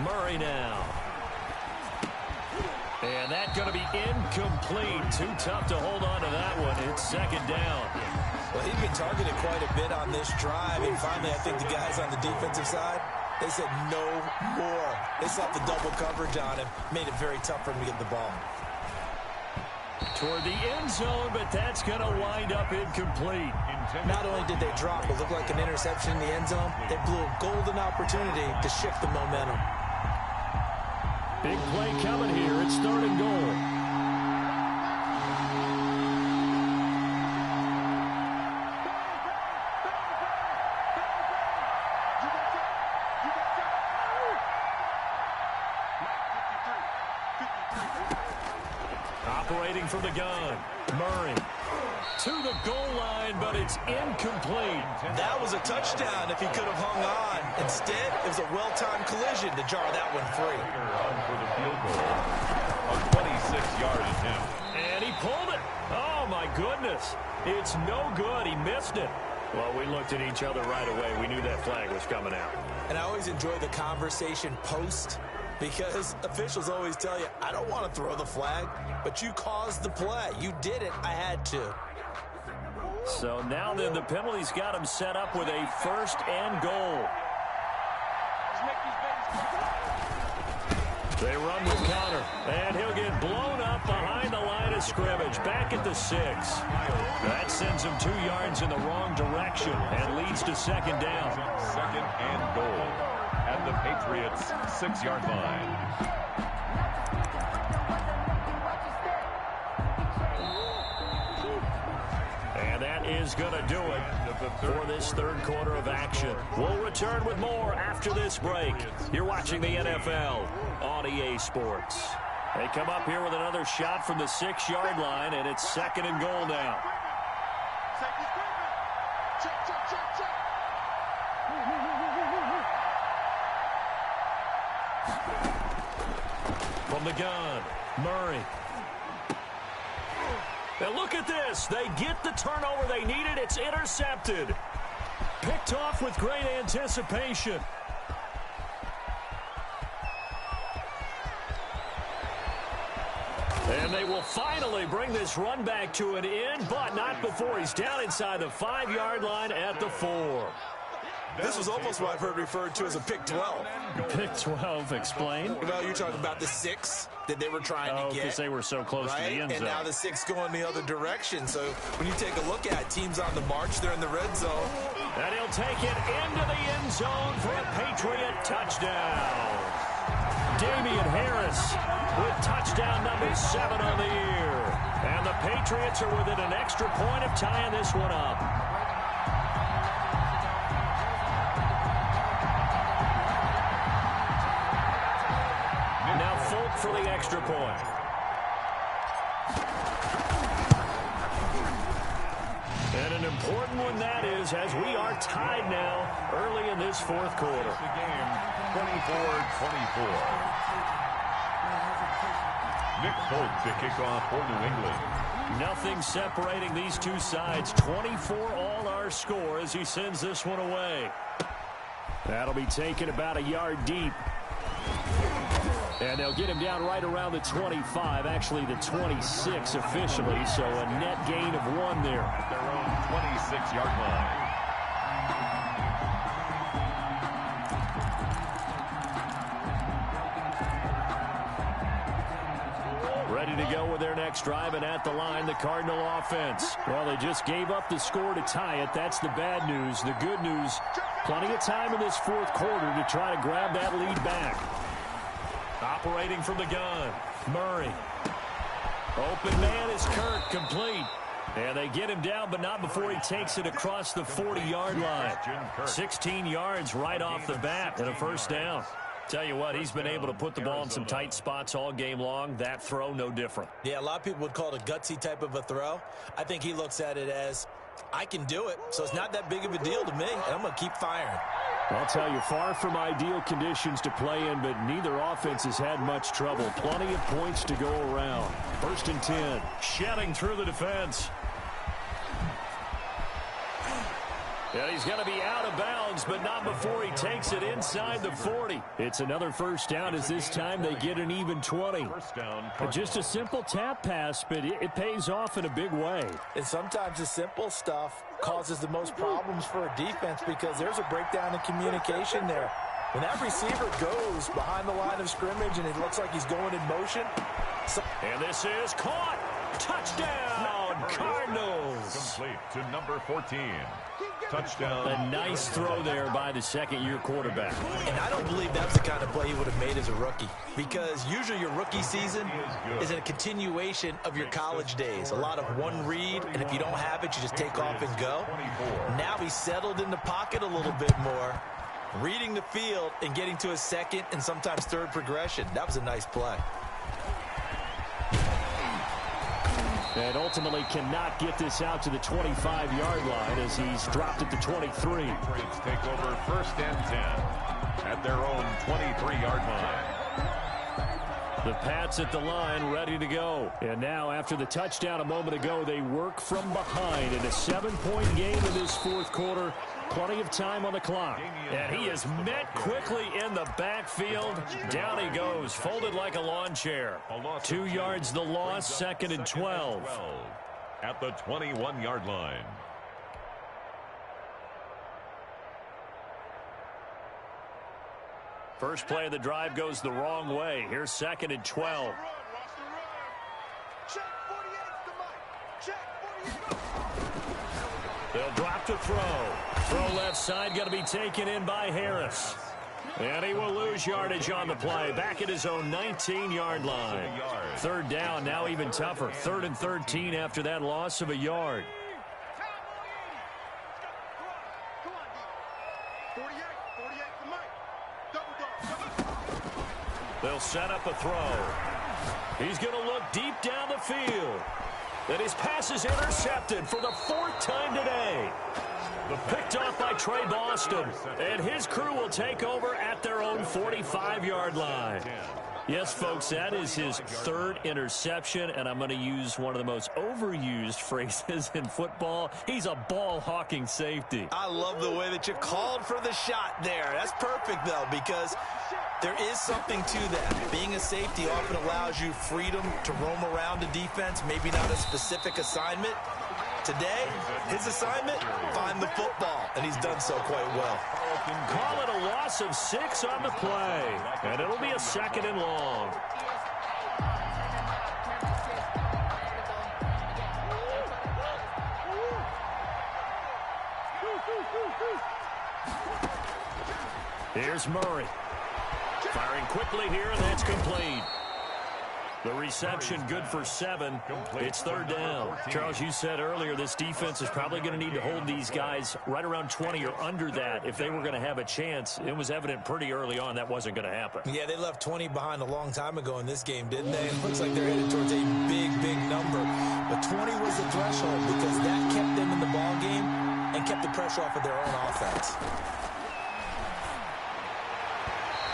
Murray now. And that's going to be incomplete. Too tough to hold on to that one. It's second down. Well, he'd been targeted quite a bit on this drive, and finally I think the guys on the defensive side, they said no more. They slapped the double coverage on him, made it very tough for him to get the ball. Toward the end zone, but that's going to wind up incomplete. Not only did they drop what looked like an interception in the end zone, they blew a golden opportunity to shift the momentum. Big play coming here. It's third and goal. Operating from the gun. Murray to the goal line, but it's incomplete. That was a touchdown if he could have hung on. Instead, it was a well-timed collision to jar that one free. On for the field goal. A 26-yard attempt. And he pulled it. Oh, my goodness. It's no good. He missed it. Well, we looked at each other right away. We knew that flag was coming out. And I always enjoy the conversation post, because officials always tell you, I don't want to throw the flag, but you caused the play. You did it. I had to. So now then the penalty's got him set up with a first and goal. They run with Connor, and he'll get blown up behind the line of scrimmage, back at the 6. That sends him 2 yards in the wrong direction and leads to second down. Second and goal at the Patriots' 6-yard line. Is going to do it for this third quarter of action. We'll return with more after this break. You're watching the NFL on EA Sports. They come up here with another shot from the 6-yard line, and it's second and goal now. From the gun, Murray. Now look at this. They get the turnover they needed. It's intercepted. Picked off with great anticipation. And they will finally bring this run back to an end, but not before he's down inside the 5-yard line at the 4. This was almost what I've heard referred to as a pick 12. Pick 12, explain. Well, you're talking about the 6 that they were trying to get. Because they were so close to the end zone. And now the 6 going the other direction. So when you take a look at teams on the march, they're in the red zone. And he'll take it into the end zone for a Patriot touchdown. Damian Harris with touchdown number 7 on the year. And the Patriots are within an extra point of tying this one up. Now Folk for the extra point. And an important one that is, as we are tied now early in this fourth quarter. The game 24-24. Nick Folk to kick off for New England. Nothing separating these two sides. 24 all our score as he sends this one away. That'll be taken about a yard deep. And they'll get him down right around the 25, actually the 26 officially, so a net gain of 1 there. At their own 26-yard line. ready to go with their next drive, and at the line, the Cardinal offense. Well, they just gave up the score to tie it. That's the bad news. The good news, plenty of time in this fourth quarter to try to grab that lead back. Operating from the gun, Murray. Open man is Kirk, complete. And they get him down, but not before he takes it across the 40-yard line. 16 yards right off the bat and a first down. Tell you what, he's been able to put the ball in some tight spots all game long. That throw, no different. Yeah, a lot of people would call it a gutsy type of a throw. I think he looks at it as, I can do it, so it's not that big of a deal to me, and I'm going to keep firing. I'll tell you, far from ideal conditions to play in, but neither offense has had much trouble. Plenty of points to go around. 1st and 10. Shedding through the defense. And he's going to be out of bounds, but not before he takes it inside the 40. It's another first down as this time they get an even 20. Just a simple tap pass, but it pays off in a big way. And sometimes the simple stuff causes the most problems for a defense because there's a breakdown in communication there. When that receiver goes behind the line of scrimmage and it looks like he's going in motion. And this is caught. Touchdown, Cardinals. Complete to number 14. Touchdown. A nice throw there by the second-year quarterback. And I don't believe that's the kind of play he would have made as a rookie, because usually your rookie season is a continuation of your college days. A lot of one read, and if you don't have it, you just take off and go. Now he's settled in the pocket a little bit more, reading the field and getting to a second and sometimes third progression. That was a nice play. And ultimately cannot get this out to the 25-yard line as he's dropped at the 23. Patriots take over 1st and 10 at their own 23-yard line. The Pats at the line ready to go. And now after the touchdown a moment ago, they work from behind in a 7-point game in this fourth quarter. Plenty of time on the clock. And he is met quickly in the backfield. Down he goes, folded like a lawn chair. 2 yards the loss, 2nd and 12. At the 21-yard line. First play of the drive goes the wrong way. Here's 2nd and 12. They'll drop to throw. Throw left side, going to be taken in by Harris. And he will lose yardage on the play. Back at his own 19-yard line. 3rd down, now even tougher. 3rd and 13 after that loss of a yard. They'll set up a throw. He's going to look deep down the field. And his pass is intercepted for the 4th time today. Picked off by Trey Boston. And his crew will take over at their own 45-yard line. Yes, folks, that is his 3rd interception, and I'm going to use one of the most overused phrases in football. He's a ball-hawking safety. I love the way that you called for the shot there. That's perfect, though, because there is something to that. Being a safety often allows you freedom to roam around the defense, maybe not a specific assignment. Today, his assignment, find the football, and he's done so quite well. Call it a loss of 6 on the play, and it'll be a 2nd and long. Here's Murray. Firing quickly here, and that's complete. The reception good for 7. It's 3rd down. Charles, you said earlier this defense is probably going to need to hold these guys right around 20 or under that if they were going to have a chance. It was evident pretty early on that wasn't going to happen. Yeah, they left 20 behind a long time ago in this game, didn't they? It looks like they're headed towards a big, big number. But 20 was the threshold because that kept them in the ball game and kept the pressure off of their own offense.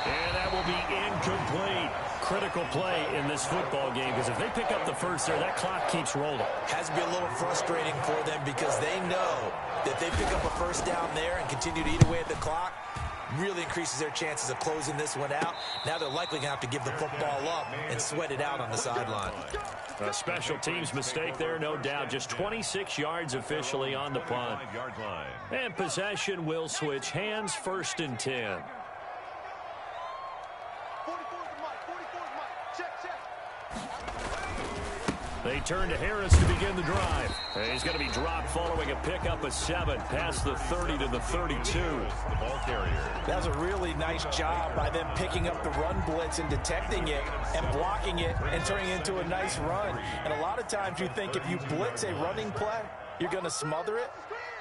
And that will be incomplete. Critical play in this football game because if they pick up the first there, that clock keeps rolling. Has to be a little frustrating for them because they know that if they pick up a first down there and continue to eat away at the clock, really increases their chances of closing this one out. Now they're likely going to have to give the football up and sweat it out on the sideline. A special teams mistake there, no doubt. Just 26 yards officially on the punt. And possession will switch hands, 1st and 10. They turn to Harris to begin the drive. He's going to be dropped following a pickup of 7 past the 30 to the 32. The ball carrier. That was a really nice job by them picking up the run blitz and detecting it and blocking it and turning it into a nice run. And a lot of times you think if you blitz a running play, you're going to smother it.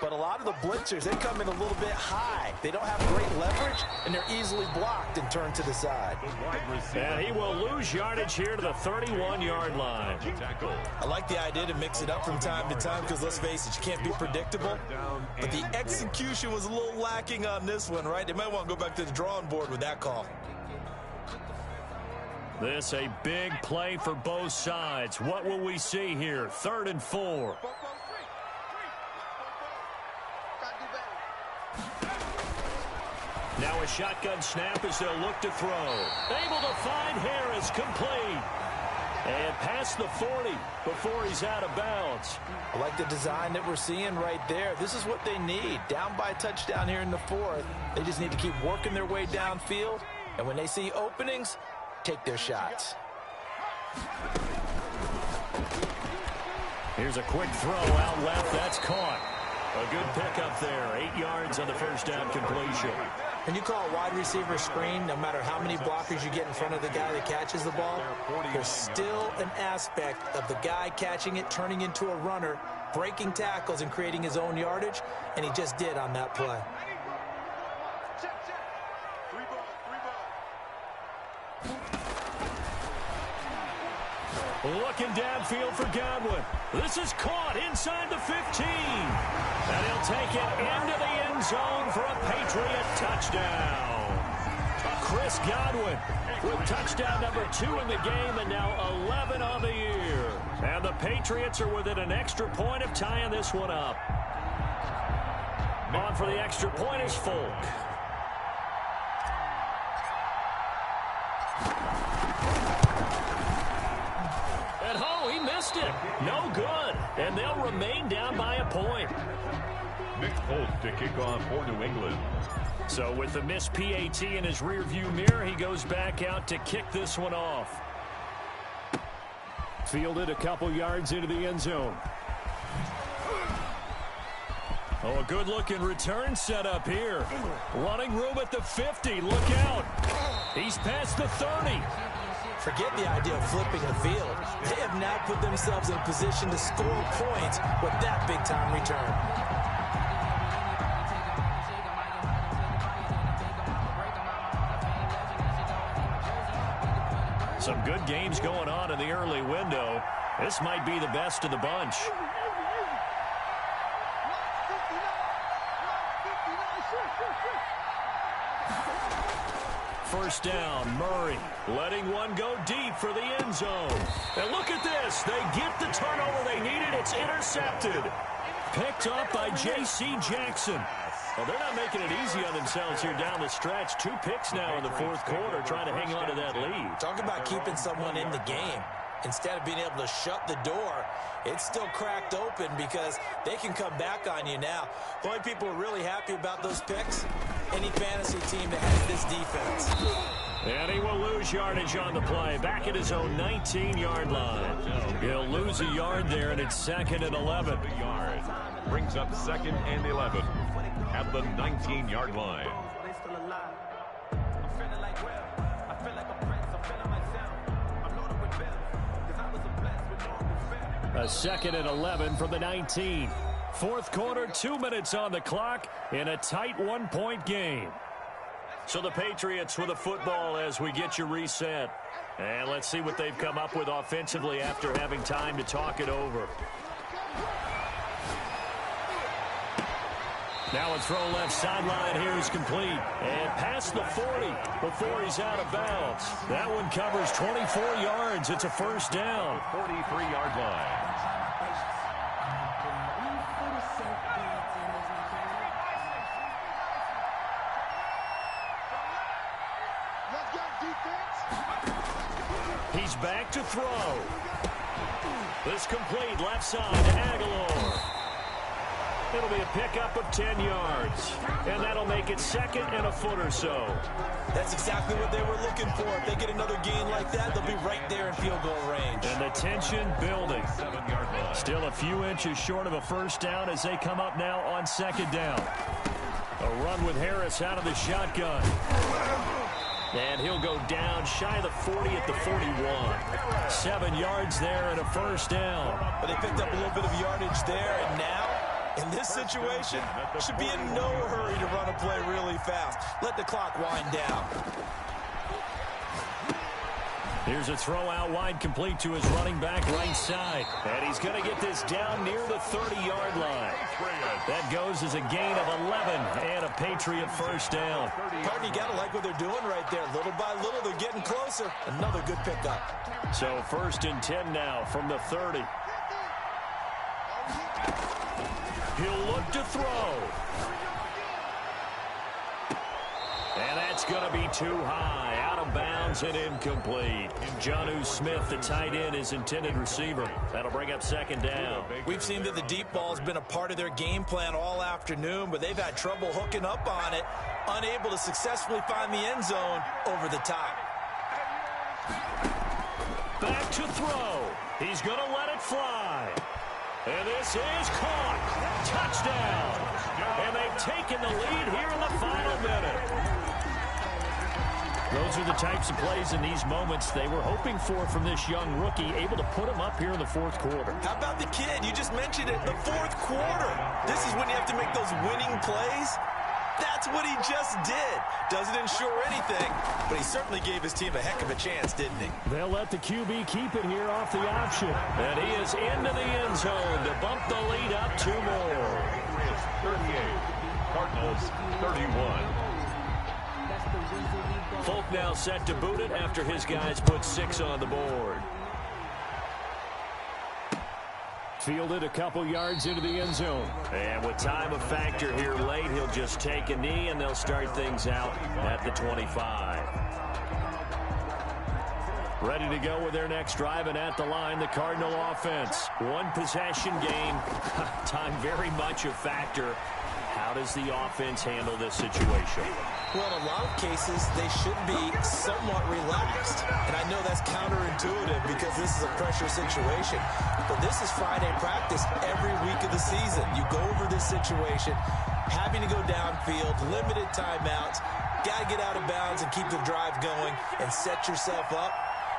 But a lot of the blitzers, they come in a little bit high. They don't have great leverage, and they're easily blocked and turned to the side. And he will lose yardage here to the 31-yard line. I like the idea to mix it up from time to time because, let's face it, you can't be predictable. But the execution was a little lacking on this one, right? They might want to go back to the drawing board with that call. This a big play for both sides. What will we see here? 3rd and 4. Now a shotgun snap as they'll look to throw. Able to find Harris, complete. And past the 40 before he's out of bounds. I like the design that we're seeing right there. This is what they need. Down by a touchdown here in the 4th. They just need to keep working their way downfield. And when they see openings, take their shots. Here's a quick throw out left. That's caught. A good pickup there. 8 yards on the first down completion. When you call a wide receiver screen, no matter how many blockers you get in front of the guy that catches the ball, there's still an aspect of the guy catching it, turning into a runner, breaking tackles and creating his own yardage, and he just did on that play. Looking downfield for Godwin. This is caught inside the 15. And he'll take it into the end zone for a Patriot touchdown. Chris Godwin with touchdown number 2 in the game and now 11 on the year. And the Patriots are within an extra point of tying this one up. On for the extra point is Folk. No good. And they'll remain down by a point. Nick Folk to kick off for New England. So with the missed PAT in his rearview mirror, he goes back out to kick this one off. Fielded a couple yards into the end zone. Oh, a good-looking return set up here. Running room at the 50. Look out. He's past the 30. Forget the idea of flipping the field. They have now put themselves in a position to score points with that big-time return. Some good games going on in the early window. This might be the best of the bunch. First down, Murray letting one go deep for the end zone. And look at this. They get the turnover they needed. It's intercepted. Picked up by J.C. Jackson. Well, they're not making it easy on themselves here down the stretch. 2 picks now in the 4th quarter trying to hang on to that lead. Talk about keeping someone in the game. Instead of being able to shut the door, it's still cracked open because they can come back on you now. The only people who are really happy about those picks, any fantasy team that has this defense. And he will lose yardage on the play. Back at his own 19-yard line. He'll lose a yard there, and it's 2nd and 11. Brings up 2nd and 11 at the 19-yard line. A 2nd and 11 from the 19. 4th quarter, 2 minutes on the clock in a tight 1-point game. So the Patriots with a football as we get you reset. And let's see what they've come up with offensively after having time to talk it over. Now a throw left sideline here is complete. And past the 40 before he's out of bounds. That one covers 24 yards. It's a first down. 43-yard line. He's back to throw. This complete left side to Aguilar. It'll be a pickup of 10 yards. And that'll make it 2nd and a foot or so. That's exactly what they were looking for. If they get another gain like that, they'll be right there in field goal range. And the tension building. 7-yard line. Still a few inches short of a first down as they come up now on 2nd down. A run with Harris out of the shotgun. And he'll go down shy of the 40 at the 41. 7 yards there and a first down. But they picked up a little bit of yardage there, and now, in this situation, should be in no hurry to run a play really fast. Let the clock wind down. Here's a throw out wide, complete to his running back right side. And he's going to get this down near the 30-yard line. That goes as a gain of 11 and a Patriot first down. Pardon, you got to like what they're doing right there. Little by little, they're getting closer. Another good pickup. So 1st and 10 now from the 30. He'll look to throw. And that's going to be too high, out of bounds and incomplete. Jonnu Smith, the tight end, is intended receiver. That'll bring up 2nd down. We've seen that the deep ball's been a part of their game plan all afternoon, but they've had trouble hooking up on it, unable to successfully find the end zone over the top. Back to throw. He's going to let it fly. And this is caught. Touchdown. And they've taken the lead here in the final minute. Those are the types of plays in these moments they were hoping for from this young rookie, able to put him up here in the 4th quarter. How about the kid? You just mentioned it, the 4th quarter. This is when you have to make those winning plays. That's what he just did. Doesn't ensure anything, but he certainly gave his team a heck of a chance, didn't he? They'll let the QB keep it here off the option. And he is into the end zone to bump the lead up 2 more. 38. Cardinals 31. Folk now set to boot it after his guys put 6 on the board. Fielded a couple yards into the end zone. And with time a factor here late, he'll just take a knee and they'll start things out at the 25. Ready to go with their next drive, and at the line, the Cardinal offense. 1 possession game. Time very much a factor. How does the offense handle this situation? Well, in a lot of cases, they should be somewhat relaxed. And I know that's counterintuitive because this is a pressure situation. But this is Friday practice every week of the season. You go over this situation, having to go downfield, limited timeouts, got to get out of bounds and keep the drive going and set yourself up.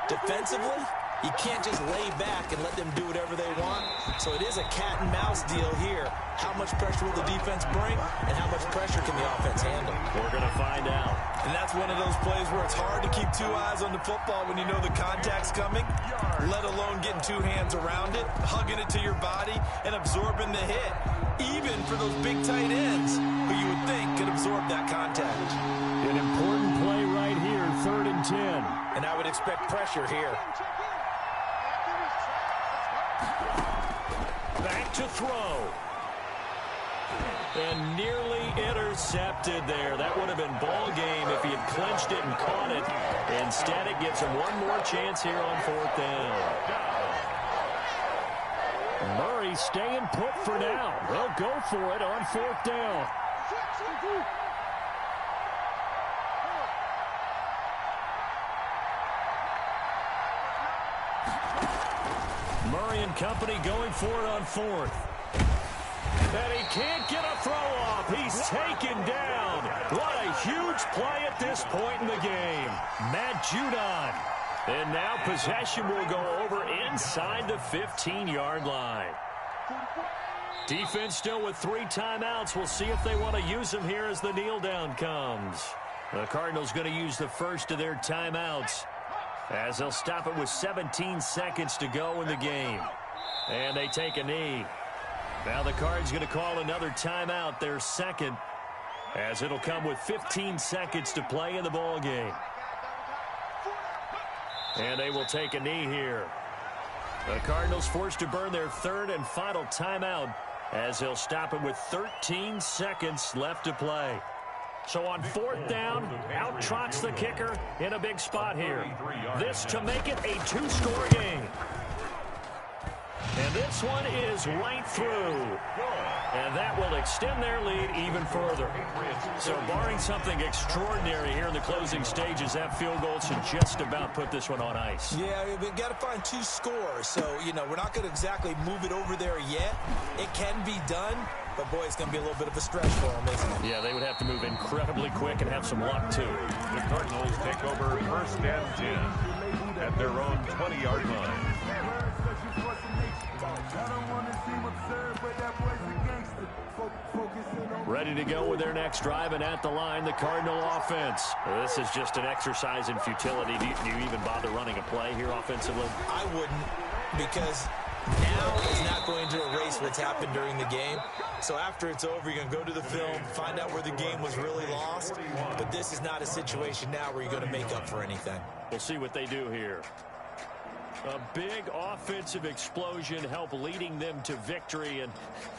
Defensively, you can't just lay back and let them do whatever they want. So it is a cat and mouse deal here. How much pressure will the defense bring, and how much pressure can the offense handle? We're going to find out. And that's one of those plays where it's hard to keep 2 eyes on the football when you know the contact's coming, let alone getting 2 hands around it, hugging it to your body, and absorbing the hit. Even for those big tight ends who you would think could absorb that contact. An important play right here, 3rd and 10. And I would expect pressure here. Back to throw. And nearly intercepted there. That would have been ball game if he had clinched it and caught it. Instead, it gives him one more chance here on 4th down. Murray staying put for now. They'll go for it on 4th down. Murray and company going for it on 4th. And he can't get a throw off. He's taken down. What a huge play at this point in the game. Matt Judon. And now possession will go over inside the 15-yard line. Defense still with 3 timeouts. We'll see if they want to use them here as the kneel down comes. The Cardinals going to use the first of their timeouts, as they'll stop it with 17 seconds to go in the game. And they take a knee. Now the Cards going to call another timeout, their 2nd, as it'll come with 15 seconds to play in the ball game. And they will take a knee here. The Cardinals forced to burn their 3rd and final timeout, as they'll stop it with 13 seconds left to play. So on 4th down, out trots the kicker in a big spot here. This to make it a 2-score game. And this one is right through. And that will extend their lead even further. So barring something extraordinary here in the closing stages, that field goal should just about put this one on ice. Yeah, we've got to find 2 scores. So, we're not going to exactly move it over there yet. It can be done, but, boy, it's going to be a little bit of a stretch for them, isn't it? Yeah, they would have to move incredibly quick and have some luck, too. The Cardinals take over 1st and 10 at their own 20-yard line. Ready to go with their next drive, and at the line, the Cardinal offense. This is just an exercise in futility. Do you even bother running a play here offensively? I wouldn't, because now is not going to erase what's happened during the game. So after it's over, you're going to go to the film, find out where the game was really lost. But this is not a situation now where you're going to make up for anything. We'll see what they do here. A big offensive explosion help leading them to victory. And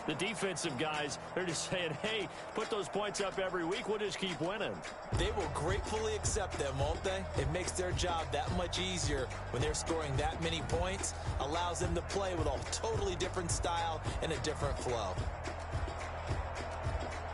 the defensive guys, they're just saying, hey, put those points up every week. We'll just keep winning. They will gratefully accept them, won't they? It makes their job that much easier when they're scoring that many points. Allows them to play with a totally different style and a different flow.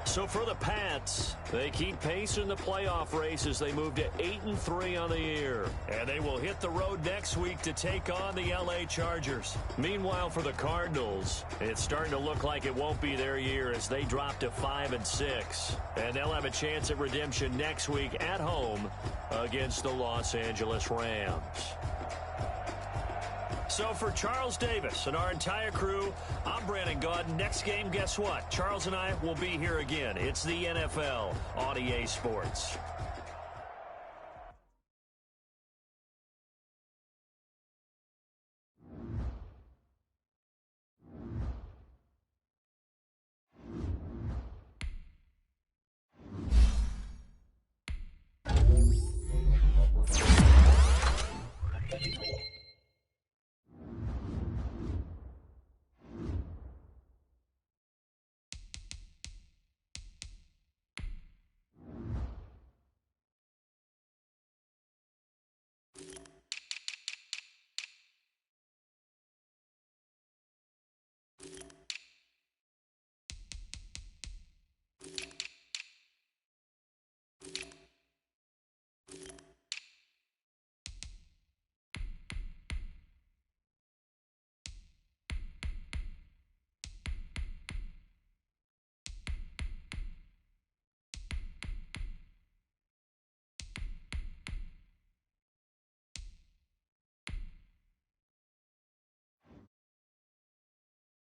So for the Pats, they keep pace in the playoff race as they move to 8-3 on the year. And they will hit the road next week to take on the LA Chargers. Meanwhile, for the Cardinals, it's starting to look like it won't be their year as they drop to 5-6. And they'll have a chance at redemption next week at home against the Los Angeles Rams. So for Charles Davis and our entire crew, I'm Brandon Gaudin. Next game, guess what? Charles and I will be here again. It's the NFL on EA Sports.